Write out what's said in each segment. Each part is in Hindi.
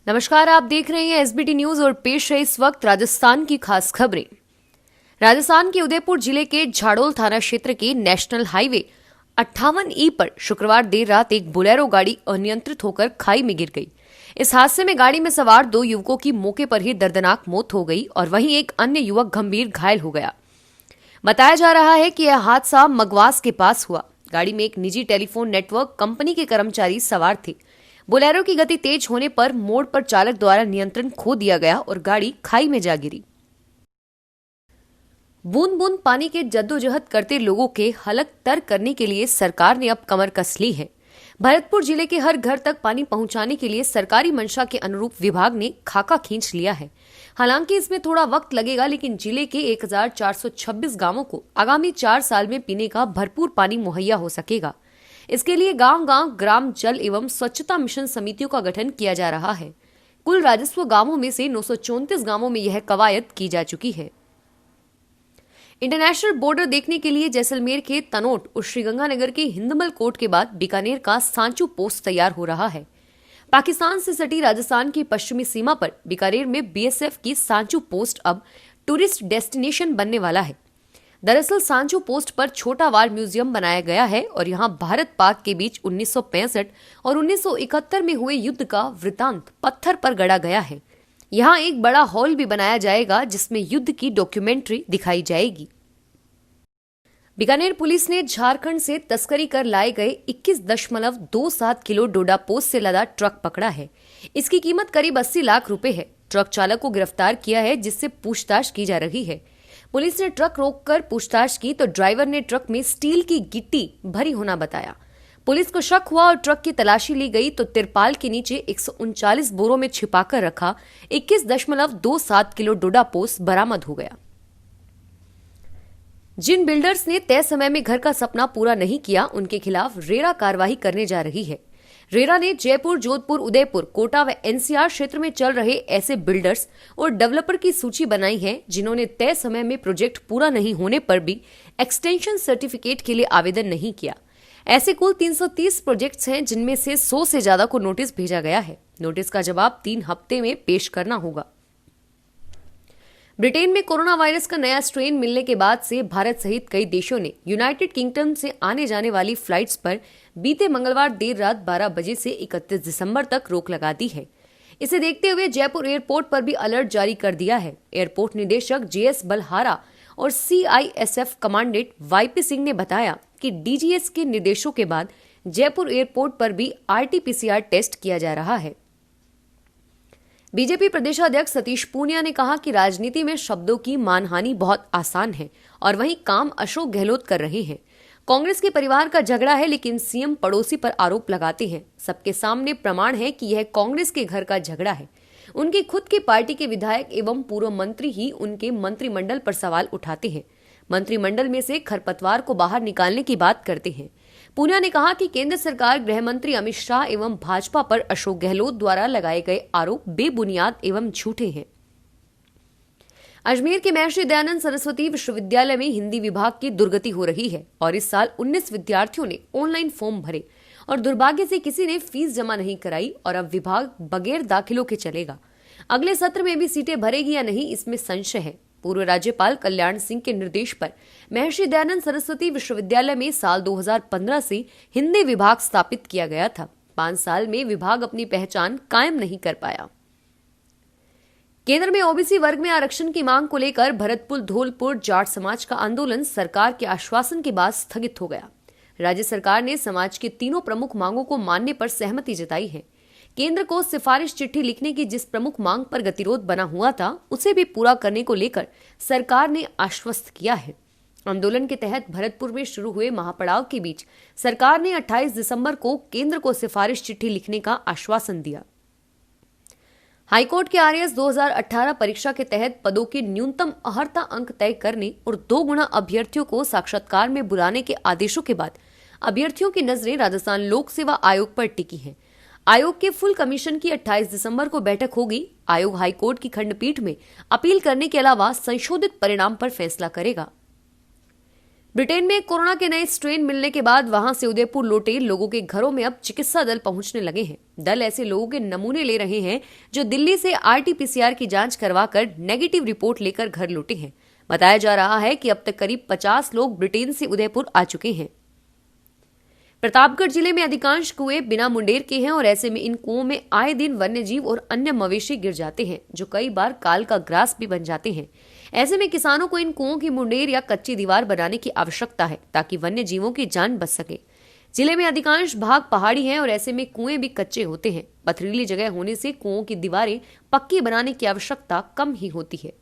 नमस्कार, आप देख रहे हैं एसबीटी न्यूज और पेश है इस वक्त राजस्थान की खास खबरें। राजस्थान के उदयपुर जिले के झाड़ोल थाना क्षेत्र के नेशनल हाईवे 58E पर शुक्रवार देर रात एक बोलेरो गाड़ी अनियंत्रित होकर खाई में गिर गई। इस हादसे में गाड़ी में सवार 2 युवकों की मौके पर ही दर्दनाक मौत हो गई और वहीं एक अन्य युवक गंभीर घायल हो गया। बताया जा रहा है कि यह हादसा मगवास के पास हुआ। गाड़ी में एक निजी टेलीफोन नेटवर्क कंपनी के कर्मचारी सवार थे। बोलेरो की गति तेज होने पर मोड़ पर चालक द्वारा नियंत्रण खो दिया गया और गाड़ी खाई में जा गिरी। बूंद बूंद पानी के जद्दोजहद करते लोगों के हलक तर करने के लिए सरकार ने अब कमर कस ली है। भरतपुर जिले के हर घर तक पानी पहुंचाने के लिए सरकारी मंशा के अनुरूप विभाग ने खाका खींच लिया है। हालांकि इसमें थोड़ा वक्त लगेगा, लेकिन जिले के 1426 गांवों को आगामी 4 साल में पीने का भरपूर पानी मुहैया हो सकेगा। इसके लिए गांव-गांव ग्राम जल एवं स्वच्छता मिशन समितियों का गठन किया जा रहा है। कुल राजस्व गांवों में से 934 गांवों में यह कवायद की जा चुकी है। इंटरनेशनल बॉर्डर देखने के लिए जैसलमेर के तनोट और श्रीगंगानगर के हिंदमल कोट के बाद बीकानेर का सांचू पोस्ट तैयार हो रहा है। पाकिस्तान से सटी राजस्थान की पश्चिमी सीमा पर बीकानेर में बीएसएफ की सांचू पोस्ट अब टूरिस्ट डेस्टिनेशन बनने वाला है। दरअसल सांचू पोस्ट पर छोटा वार म्यूजियम बनाया गया है और यहां भारत पाक के बीच 1965 और 1971 में हुए युद्ध का वृतांत पत्थर पर गढ़ा गया है। यहां एक बड़ा हॉल भी बनाया जाएगा जिसमें युद्ध की डॉक्यूमेंट्री दिखाई जाएगी। बीकानेर पुलिस ने झारखंड से तस्करी कर लाए गए 21.27 किलो डोडा पोस्ट से लदा ट्रक पकड़ा है। इसकी कीमत करीब 80 लाख रुपए है। ट्रक चालक को गिरफ्तार किया है, जिससे पूछताछ की जा रही है। पुलिस ने ट्रक रोककर पूछताछ की तो ड्राइवर ने ट्रक में स्टील की गिट्टी भरी होना बताया। पुलिस को शक हुआ और ट्रक की तलाशी ली गई तो तिरपाल के नीचे 139 बोरों में छिपाकर रखा 21.27 किलो डोडा पोस्ट बरामद हो गया। जिन बिल्डर्स ने तय समय में घर का सपना पूरा नहीं किया, उनके खिलाफ रेरा कार्रवाई करने जा रही है। रेरा ने जयपुर, जोधपुर, उदयपुर, कोटा व एनसीआर क्षेत्र में चल रहे ऐसे बिल्डर्स और डेवलपर की सूची बनाई है जिन्होंने तय समय में प्रोजेक्ट पूरा नहीं होने पर भी एक्सटेंशन सर्टिफिकेट के लिए आवेदन नहीं किया। ऐसे कुल 330 प्रोजेक्ट्स हैं, जिनमें से 100 से ज्यादा को नोटिस भेजा गया है। नोटिस का जवाब 3 हफ्ते में पेश करना होगा। ब्रिटेन में कोरोना वायरस का नया स्ट्रेन मिलने के बाद से भारत सहित कई देशों ने यूनाइटेड किंगडम से आने जाने वाली फ्लाइट्स पर बीते मंगलवार देर रात 12 बजे से 31 दिसंबर तक रोक लगा दी है। इसे देखते हुए जयपुर एयरपोर्ट पर भी अलर्ट जारी कर दिया है। एयरपोर्ट निदेशक जेएस बलहारा और सीआईएसएफ कमांडेंट वाईपी सिंह ने बताया कि डीजीएस के निर्देशों के बाद जयपुर एयरपोर्ट पर भी आरटीपीसीआर टेस्ट किया जा रहा है। बीजेपी प्रदेशाध्यक्ष सतीश पूनिया ने कहा कि राजनीति में शब्दों की मानहानि बहुत आसान है और वहीं काम अशोक गहलोत कर रहे हैं। कांग्रेस के परिवार का झगड़ा है, लेकिन सीएम पड़ोसी पर आरोप लगाते हैं। सबके सामने प्रमाण है कि यह कांग्रेस के घर का झगड़ा है। उनकी खुद की पार्टी के विधायक एवं पूर्व मंत्री ही उनके मंत्रिमंडल पर सवाल उठाते हैं। मंत्रिमंडल में से खरपतवार को बाहर निकालने की बात करते हैं। पूनिया ने कहा कि केंद्र सरकार गृह मंत्री अमित शाह एवं भाजपा पर अशोक गहलोत द्वारा लगाए गए आरोप बेबुनियाद एवं झूठे हैं। अजमेर के महर्षि दयानंद सरस्वती विश्वविद्यालय में हिंदी विभाग की दुर्गति हो रही है और इस साल 19 विद्यार्थियों ने ऑनलाइन फॉर्म भरे और दुर्भाग्य से किसी ने फीस जमा नहीं कराई और अब विभाग बगैर दाखिलों के चलेगा। अगले सत्र में भी सीटें भरेगी या नहीं, इसमें संशय है। पूर्व राज्यपाल कल्याण सिंह के निर्देश पर महर्षि दयानंद सरस्वती विश्वविद्यालय में साल 2015 से हिंदी विभाग स्थापित किया गया था। 5 साल में विभाग अपनी पहचान कायम नहीं कर पाया। केंद्र में ओबीसी वर्ग में आरक्षण की मांग को लेकर भरतपुर, धौलपुर जाट समाज का आंदोलन सरकार के आश्वासन के बाद स्थगित हो गया। राज्य सरकार ने समाज की तीनों प्रमुख मांगों को मानने पर सहमति जताई है। केंद्र को सिफारिश चिट्ठी लिखने की जिस प्रमुख मांग पर गतिरोध बना हुआ था, उसे भी पूरा करने को लेकर सरकार ने आश्वस्त किया है। आंदोलन के तहत भरतपुर में शुरू हुए महापड़ाव के बीच सरकार ने 28 दिसंबर को केंद्र को सिफारिश चिट्ठी लिखने का आश्वासन दिया। हाईकोर्ट के आरएएस 2018 परीक्षा के तहत पदों के न्यूनतम अर्हता अंक तय करने और 2 गुना अभ्यर्थियों को साक्षात्कार में बुलाने के आदेशों के बाद अभ्यर्थियों की नजरें राजस्थान लोक सेवा आयोग पर टिकी हैं। आयोग के फुल कमीशन की 28 दिसंबर को बैठक होगी। आयोग हाईकोर्ट की खंडपीठ में अपील करने के अलावा संशोधित परिणाम पर फैसला करेगा। ब्रिटेन में कोरोना के नए स्ट्रेन मिलने के बाद वहां से उदयपुर लौटे लोगों के घरों में अब चिकित्सा दल पहुंचने लगे हैं। दल ऐसे लोगों के नमूने ले रहे हैं जो दिल्ली से RT-PCR की जांच करवाकर नेगेटिव रिपोर्ट लेकर घर लौटे हैं। बताया जा रहा है कि अब तक करीब 50 लोग ब्रिटेन से उदयपुर आ चुके हैं। प्रतापगढ़ जिले में अधिकांश कुएं बिना मुंडेर के हैं और ऐसे में इन कुओं में आए दिन वन्य जीव और अन्य मवेशी गिर जाते हैं जो कई बार काल का ग्रास भी बन जाते हैं। ऐसे में किसानों को इन कुओं की मुंडेर या कच्ची दीवार बनाने की आवश्यकता है ताकि वन्य जीवों की जान बच सके। जिले में अधिकांश भाग पहाड़ी हैं और ऐसे में कुएं भी कच्चे होते हैं। पथरीली जगह होने से कुओं की दीवारें पक्की बनाने की आवश्यकता कम ही होती है।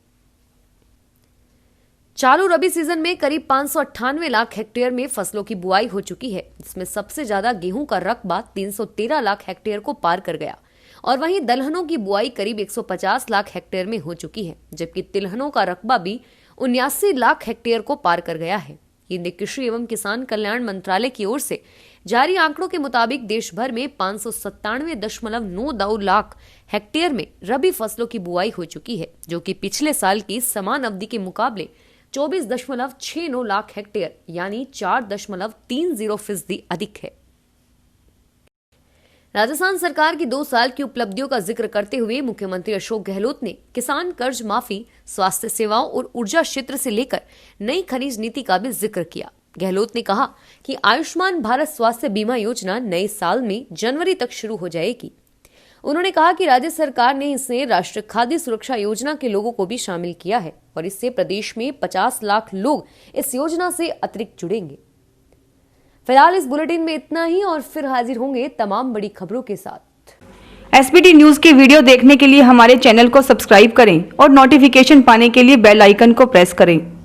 चालू रबी सीजन में करीब 598 लाख हेक्टेयर में फसलों की बुआई हो चुकी है, जिसमें सबसे ज्यादा गेहूं का रकबा 313 लाख हेक्टेयर को पार कर गया और वहीं दलहनों की बुआई करीब 150 लाख हेक्टेयर में हो चुकी है, जबकि तिलहनों का रकबा भी 79 लाख हेक्टेयर को पार कर गया है। केंद्रीय कृषि एवं किसान कल्याण मंत्रालय की ओर से जारी आंकड़ों के मुताबिक देश भर में 597.92 लाख हेक्टेयर में रबी फसलों की बुआई हो चुकी है, जो कि पिछले साल की समान अवधि के मुकाबले 24.69 लाख हेक्टेयर यानी 4.30% अधिक है। राजस्थान सरकार की 2 साल की उपलब्धियों का जिक्र करते हुए मुख्यमंत्री अशोक गहलोत ने किसान कर्ज माफी, स्वास्थ्य सेवाओं और ऊर्जा क्षेत्र से लेकर नई खनिज नीति का भी जिक्र किया। गहलोत ने कहा कि आयुष्मान भारत स्वास्थ्य बीमा योजना नए साल में जनवरी तक शुरू हो जाएगी। उन्होंने कहा कि राज्य सरकार ने इसे राष्ट्रीय खाद्य सुरक्षा योजना के लोगों को भी शामिल किया है और इससे प्रदेश में 50 लाख लोग इस योजना से अतिरिक्त जुड़ेंगे। फिलहाल इस बुलेटिन में इतना ही और फिर हाजिर होंगे तमाम बड़ी खबरों के साथ। SBT न्यूज के वीडियो देखने के लिए हमारे चैनल को सब्सक्राइब करें और नोटिफिकेशन पाने के लिए बेल आइकन को प्रेस करें।